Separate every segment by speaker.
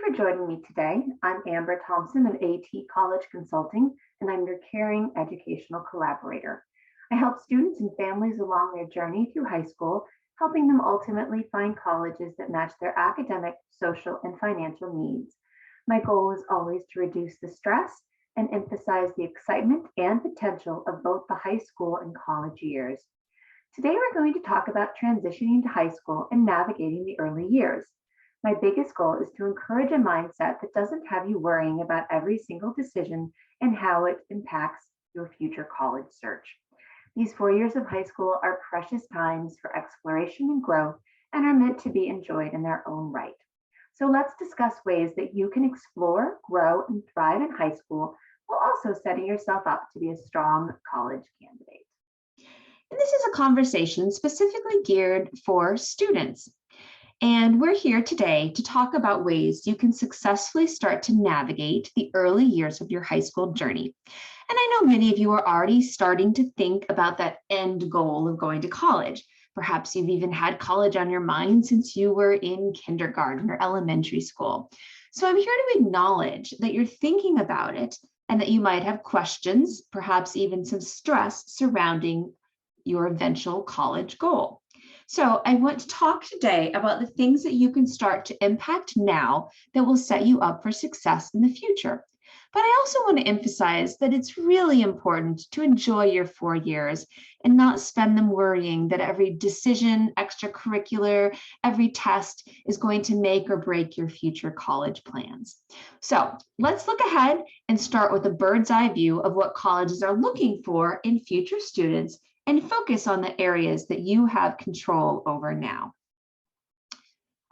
Speaker 1: for joining me today. I'm Amber Thompson of AT College Consulting, and I'm your caring educational collaborator. I help students and families along their journey through high school, helping them ultimately find colleges that match their academic, social, and financial needs. My goal is always to reduce the stress and emphasize the excitement and potential of both the high school and college years. Today, we're going to talk about transitioning to high school and navigating the early years. My biggest goal is to encourage a mindset that doesn't have you worrying about every single decision and how it impacts your future college search. These 4 years of high school are precious times for exploration and growth and are meant to be enjoyed in their own right. So let's discuss ways that you can explore, grow, and thrive in high school while also setting yourself up to be a strong college candidate.
Speaker 2: And this is a conversation specifically geared for students. And we're here today to talk about ways you can successfully start to navigate the early years of your high school journey. And I know many of you are already starting to think about that end goal of going to college. Perhaps you've even had college on your mind since you were in kindergarten or elementary school. So I'm here to acknowledge that you're thinking about it and that you might have questions, perhaps even some stress surrounding your eventual college goal. So I want to talk today about the things that you can start to impact now that will set you up for success in the future. But I also want to emphasize that it's really important to enjoy your 4 years and not spend them worrying that every decision, extracurricular, every test is going to make or break your future college plans. So let's look ahead and start with a bird's eye view of what colleges are looking for in future students and focus on the areas that you have control over now.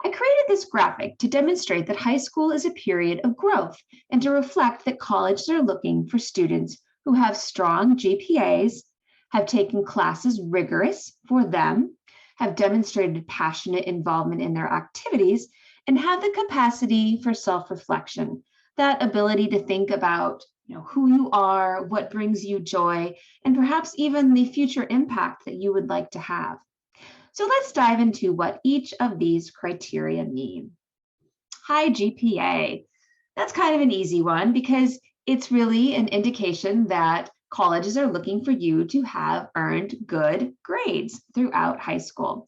Speaker 2: I created this graphic to demonstrate that high school is a period of growth and to reflect that colleges are looking for students who have strong GPAs, have taken classes rigorous for them, have demonstrated passionate involvement in their activities, and have the capacity for self-reflection, that ability to think about who you are, what brings you joy, and perhaps even the future impact that you would like to have. So let's dive into what each of these criteria mean. High GPA. That's kind of an easy one because it's really an indication that colleges are looking for you to have earned good grades throughout high school.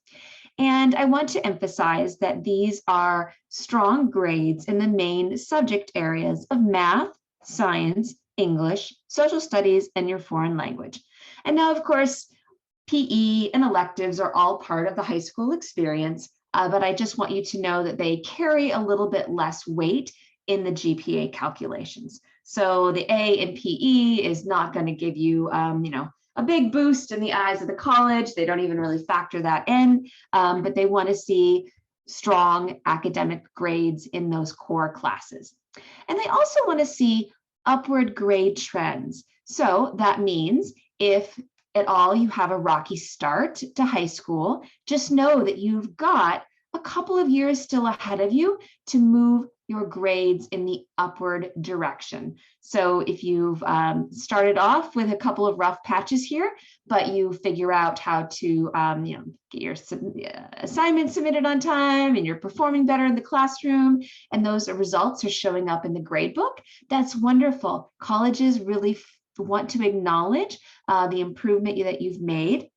Speaker 2: And I want to emphasize that these are strong grades in the main subject areas of math, science, English, social studies, and your foreign language. And now, of course, PE and electives are all part of the high school experience, but I just want you to know that they carry a little bit less weight in the GPA calculations. So the A in PE is not going to give you, a big boost in the eyes of the college. They don't even really factor that in, but they want to see strong academic grades in those core classes. And they also want to see upward grade trends. So that means if at all you have a rocky start to high school, just know that you've got a couple of years still ahead of you to move your grades in the upward direction. So if you've started off with a couple of rough patches here, but you figure out how to get your assignments submitted on time and you're performing better in the classroom and those results are showing up in the grade book, that's wonderful. Colleges really want to acknowledge the improvement that you've made.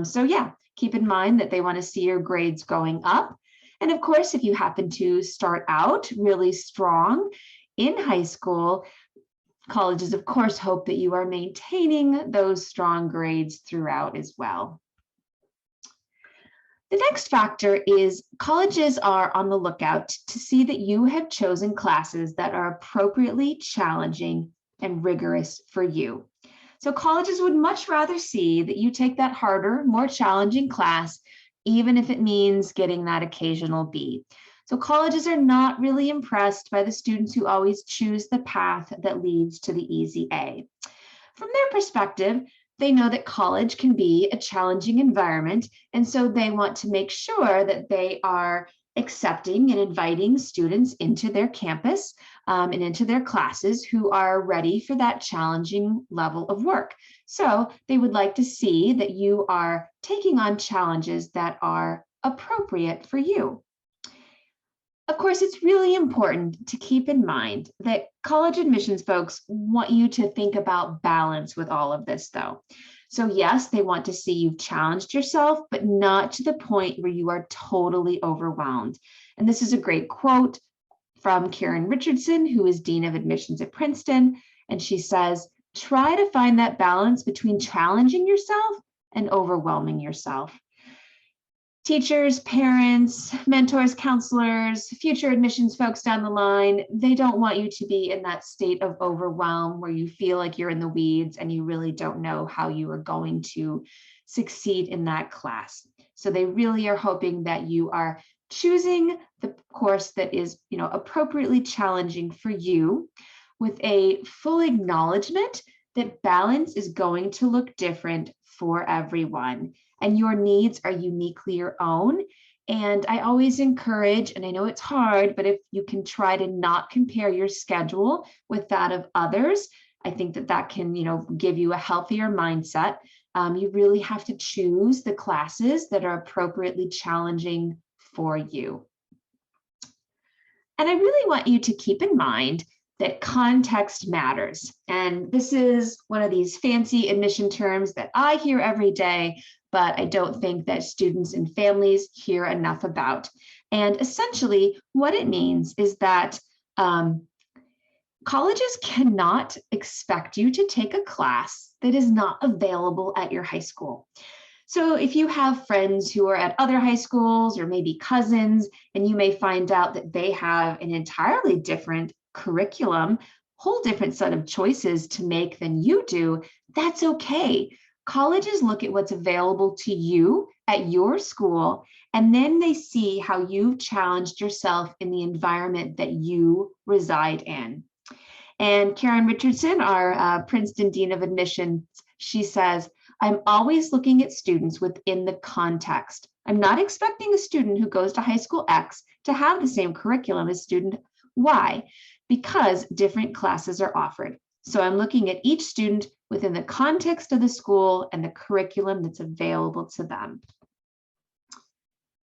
Speaker 2: So yeah, keep in mind that they want to see your grades going up. And of course, if you happen to start out really strong in high school, colleges, of course, hope that you are maintaining those strong grades throughout as well. The next factor is colleges are on the lookout to see that you have chosen classes that are appropriately challenging and rigorous for you. So colleges would much rather see that you take that harder, more challenging class, even if it means getting that occasional B. So colleges are not really impressed by the students who always choose the path that leads to the easy A. From their perspective, they know that college can be a challenging environment, and so they want to make sure that they are accepting and inviting students into their campus and into their classes who are ready for that challenging level of work. So they would like to see that you are taking on challenges that are appropriate for you. Of course, it's really important to keep in mind that college admissions folks want you to think about balance with all of this, though. So yes, they want to see you've challenged yourself, but not to the point where you are totally overwhelmed. And this is a great quote from Karen Richardson, who is Dean of Admissions at Princeton. And she says, try to find that balance between challenging yourself and overwhelming yourself. Teachers, parents, mentors, counselors, future admissions folks down the line, they don't want you to be in that state of overwhelm where you feel like you're in the weeds and you really don't know how you are going to succeed in that class. So they really are hoping that you are choosing the course that is, appropriately challenging for you, with a full acknowledgement that balance is going to look different for everyone. And your needs are uniquely your own. And I always encourage, and I know it's hard, but if you can try to not compare your schedule with that of others, I think that can, give you a healthier mindset. You really have to choose the classes that are appropriately challenging for you. And I really want you to keep in mind that context matters. And this is one of these fancy admission terms that I hear every day, but I don't think that students and families hear enough about. And essentially, what it means is that colleges cannot expect you to take a class that is not available at your high school. So if you have friends who are at other high schools or maybe cousins, and you may find out that they have an entirely different curriculum, whole different set of choices to make than you do, that's okay. Colleges look at what's available to you at your school, and then they see how you've challenged yourself in the environment that you reside in. And Karen Richardson, our Princeton Dean of Admissions, she says, I'm always looking at students within the context. I'm not expecting a student who goes to high school X to have the same curriculum as student Y, because different classes are offered. So I'm looking at each student within the context of the school and the curriculum that's available to them.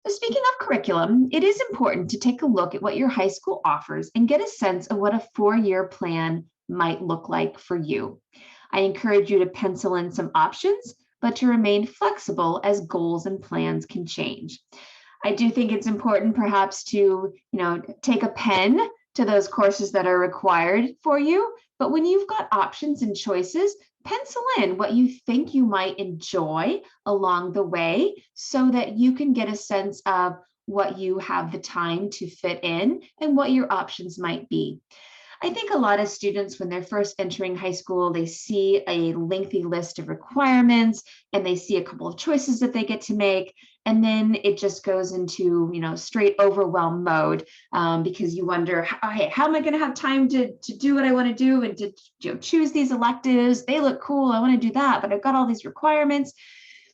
Speaker 2: So speaking of curriculum, it is important to take a look at what your high school offers and get a sense of what a 4-year plan might look like for you. I encourage you to pencil in some options, but to remain flexible as goals and plans can change. I do think it's important perhaps to, take a pen to those courses that are required for you, but when you've got options and choices, pencil in what you think you might enjoy along the way so that you can get a sense of what you have the time to fit in and what your options might be. I think a lot of students, when they're first entering high school, they see a lengthy list of requirements and they see a couple of choices that they get to make. And then it just goes into, straight overwhelm mode because you wonder, hey, how am I going to have time to do what I want to do and to choose these electives? They look cool. I want to do that, but I've got all these requirements.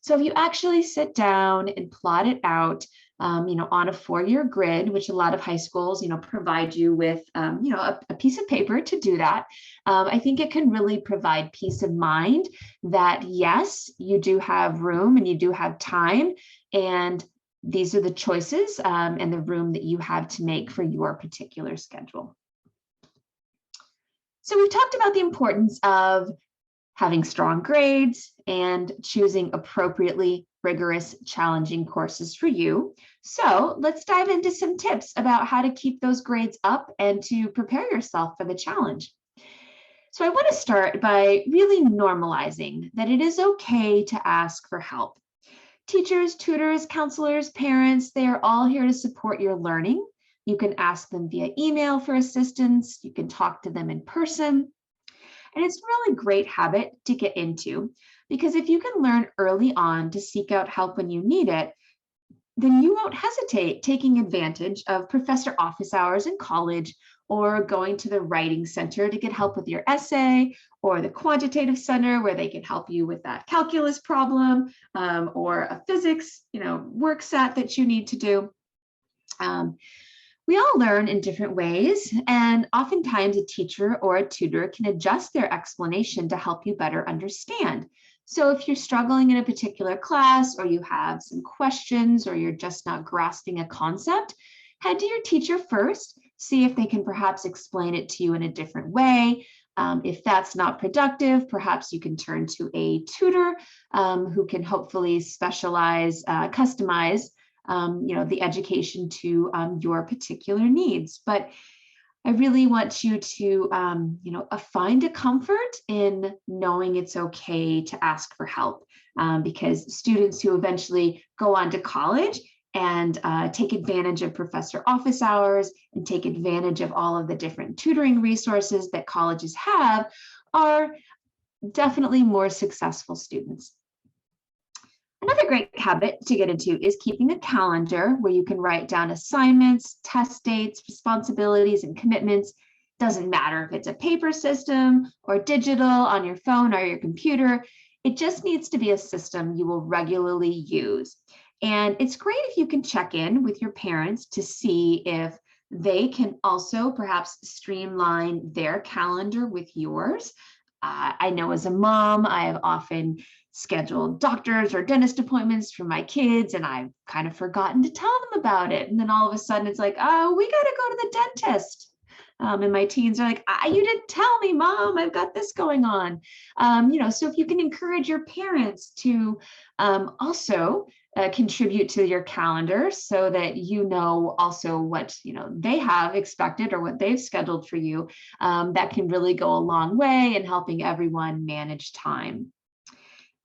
Speaker 2: So if you actually sit down and plot it out, on a 4-year grid, which a lot of high schools, provide you with, a piece of paper to do that. I think it can really provide peace of mind that, yes, you do have room and you do have time, and these are the choices and the room that you have to make for your particular schedule. So we've talked about the importance of having strong grades and choosing appropriately rigorous, challenging courses for you. So let's dive into some tips about how to keep those grades up and to prepare yourself for the challenge. So I want to start by really normalizing that it is okay to ask for help. Teachers, tutors, counselors, parents, they are all here to support your learning. You can ask them via email for assistance. You can talk to them in person. And it's a really great habit to get into, because if you can learn early on to seek out help when you need it, then you won't hesitate taking advantage of professor office hours in college, or going to the writing center to get help with your essay, or the quantitative center where they can help you with that calculus problem, or a physics, work set that you need to do. We all learn in different ways, and oftentimes a teacher or a tutor can adjust their explanation to help you better understand. So if you're struggling in a particular class, or you have some questions, or you're just not grasping a concept, head to your teacher first, see if they can perhaps explain it to you in a different way. If that's not productive, perhaps you can turn to a tutor who can hopefully customize the education to your particular needs. But I really want you to, find a comfort in knowing it's okay to ask for help, because students who eventually go on to college and take advantage of professor office hours and take advantage of all of the different tutoring resources that colleges have are definitely more successful students. Another great habit to get into is keeping a calendar where you can write down assignments, test dates, responsibilities, and commitments. Doesn't matter if it's a paper system or digital on your phone or your computer. It just needs to be a system you will regularly use. And it's great if you can check in with your parents to see if they can also perhaps streamline their calendar with yours. I know as a mom, I have often scheduled doctor's or dentist appointments for my kids, and I've kind of forgotten to tell them about it. And then all of a sudden it's like, oh, we got to go to the dentist. And my teens are like, you didn't tell me, Mom, I've got this going on. So if you can encourage your parents to also contribute to your calendar so that you know also what they have expected or what they've scheduled for you, that can really go a long way in helping everyone manage time.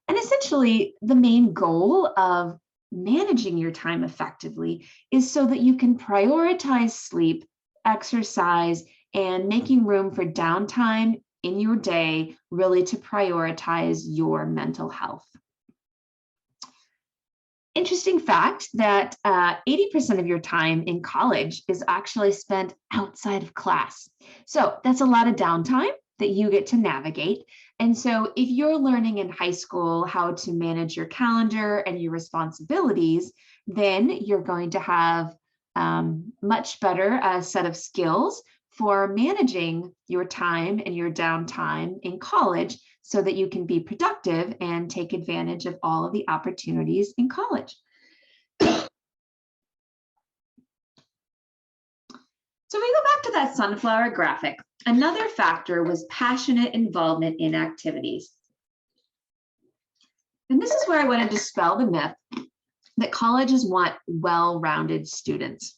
Speaker 2: And essentially, the main goal of managing your time effectively is so that you can prioritize sleep, exercise, and making room for downtime in your day, really to prioritize your mental health. Interesting fact that 80% of your time in college is actually spent outside of class. So that's a lot of downtime that you get to navigate. And so if you're learning in high school how to manage your calendar and your responsibilities, then you're going to have much better set of skills for managing your time and your downtime in college so that you can be productive and take advantage of all of the opportunities in college. So we go back to that sunflower graphic. Another factor was passionate involvement in activities. And this is where I want to dispel the myth that colleges want well-rounded students.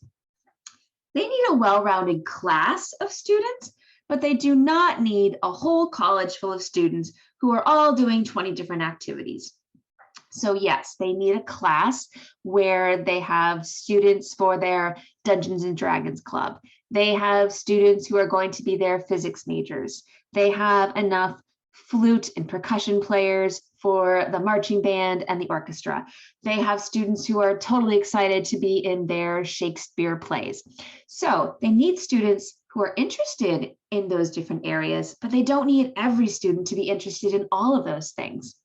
Speaker 2: They need a well-rounded class of students, but they do not need a whole college full of students who are all doing 20 different activities. So yes, they need a class where they have students for their Dungeons and Dragons club. They have students who are going to be their physics majors. They have enough flute and percussion players for the marching band and the orchestra. They have students who are totally excited to be in their Shakespeare plays. So they need students who are interested in those different areas, but they don't need every student to be interested in all of those things.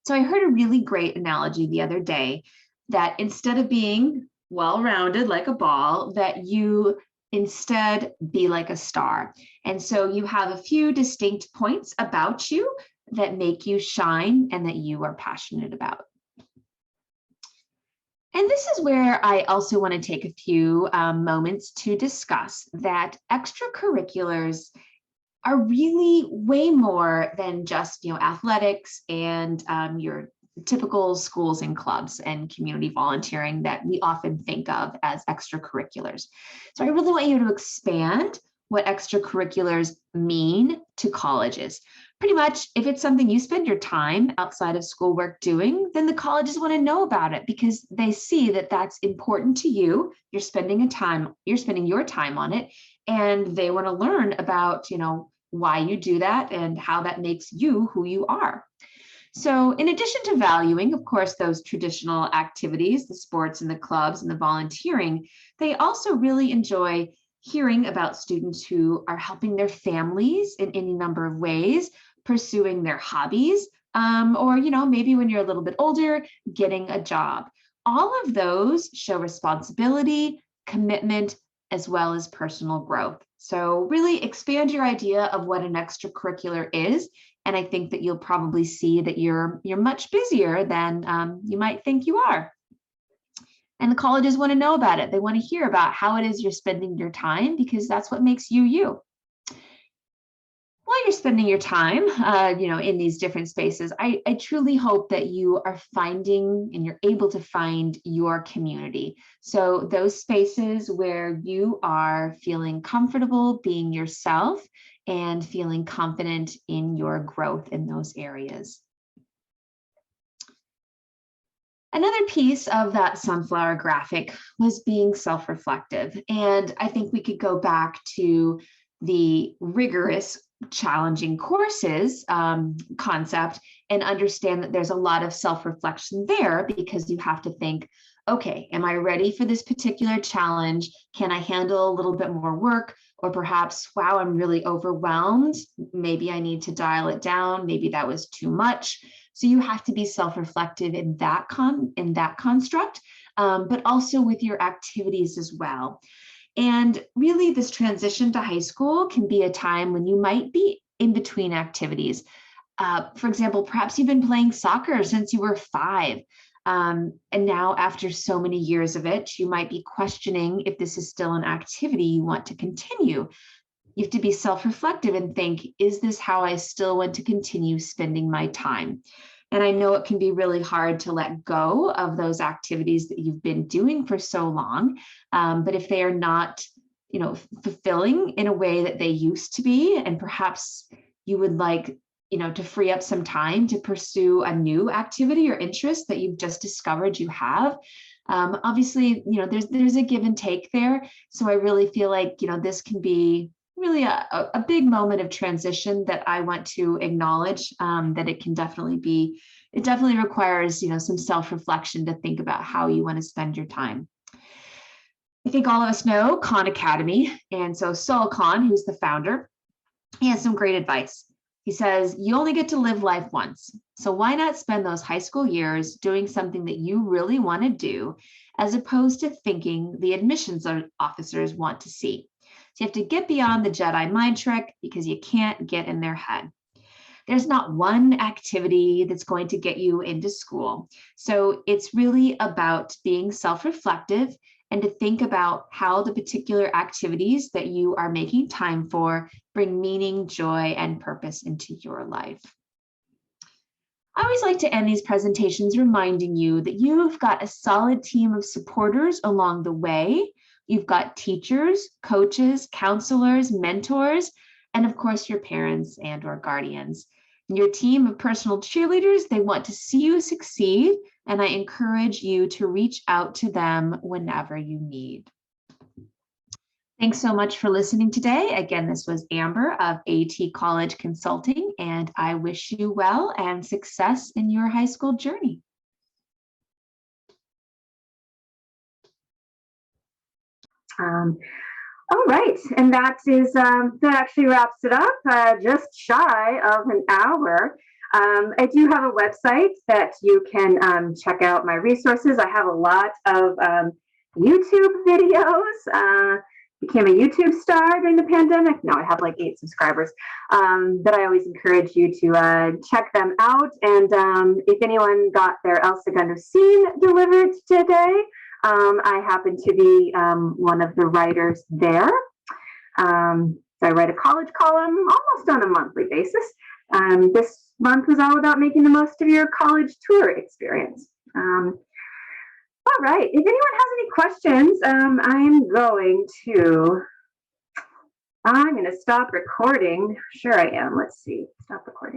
Speaker 2: So I heard a really great analogy the other day that instead of being well-rounded like a ball, that you instead be like a star. And so you have a few distinct points about you that make you shine and that you are passionate about. And this is where I also want to take a few moments to discuss that extracurriculars are really way more than just athletics and your typical schools and clubs and community volunteering that we often think of as extracurriculars. So I really want you to expand what extracurriculars mean to colleges. Pretty much, if it's something you spend your time outside of schoolwork doing, then the colleges want to know about it because they see that that's important to you. You're spending your time on it, and they want to learn about, why you do that and how that makes you who you are. So in addition to valuing, of course, those traditional activities, the sports and the clubs and the volunteering, they also really enjoy hearing about students who are helping their families in any number of ways, pursuing their hobbies, or maybe when you're a little bit older, getting a job. All of those show responsibility, commitment, as well as personal growth. So really expand your idea of what an extracurricular is. And I think that you'll probably see that you're much busier than you might think you are. And the colleges want to know about it. They want to hear about how it is you're spending your time, because that's what makes you you. While you're spending your time, in these different spaces, I truly hope that you are finding and you're able to find your community. So those spaces where you are feeling comfortable being yourself and feeling confident in your growth in those areas. Another piece of that sunflower graphic was being self-reflective. And I think we could go back to the rigorous, challenging courses concept and understand that there's a lot of self-reflection there, because you have to think, okay, am I ready for this particular challenge? Can I handle a little bit more work? Or perhaps, wow, I'm really overwhelmed. Maybe I need to dial it down. Maybe that was too much. So you have to be self-reflective in that construct, but also with your activities as well. And really, this transition to high school can be a time when you might be in between activities. For example, perhaps you've been playing soccer since you were 5. And now, after so many years of it, you might be questioning if this is still an activity you want to continue. You have to be self-reflective and think, is this how I still want to continue spending my time? And I know it can be really hard to let go of those activities that you've been doing for so long. But if they are not, fulfilling in a way that they used to be, and perhaps you would like, to free up some time to pursue a new activity or interest that you've just discovered you have. Obviously, there's a give and take there. So I really feel like, this can be really a big moment of transition that I want to acknowledge, that it definitely requires, some self-reflection to think about how you want to spend your time. I think all of us know Khan Academy. And so Sol Khan, who's the founder, he has some great advice. He says, you only get to live life once. So why not spend those high school years doing something that you really want to do, as opposed to thinking the admissions officers want to see. So you have to get beyond the Jedi mind trick, because you can't get in their head. There's not one activity that's going to get you into school. So it's really about being self-reflective and to think about how the particular activities that you are making time for bring meaning, joy, and purpose into your life. I always like to end these presentations reminding you that you've got a solid team of supporters along the way. You've got teachers, coaches, counselors, mentors, and of course, your parents and or guardians. Your team of personal cheerleaders, they want to see you succeed, and I encourage you to reach out to them whenever you need. Thanks so much for listening today. Again, this was Amber of AT College Consulting, and I wish you well and success in your high school journey.
Speaker 1: All right, and that actually wraps it up, just shy of an hour. I do have a website that you can check out my resources. I have a lot of YouTube videos. Became a YouTube star during the pandemic. Now I have like 8 subscribers, but I always encourage you to check them out. And if anyone got their El Segundo Scene delivered today, I happen to be one of the writers there. So I write a college column almost on a monthly basis. This month was all about making the most of your college tour experience. All right, if anyone has any questions, I'm going to stop recording. Sure I am. Let's see, stop recording.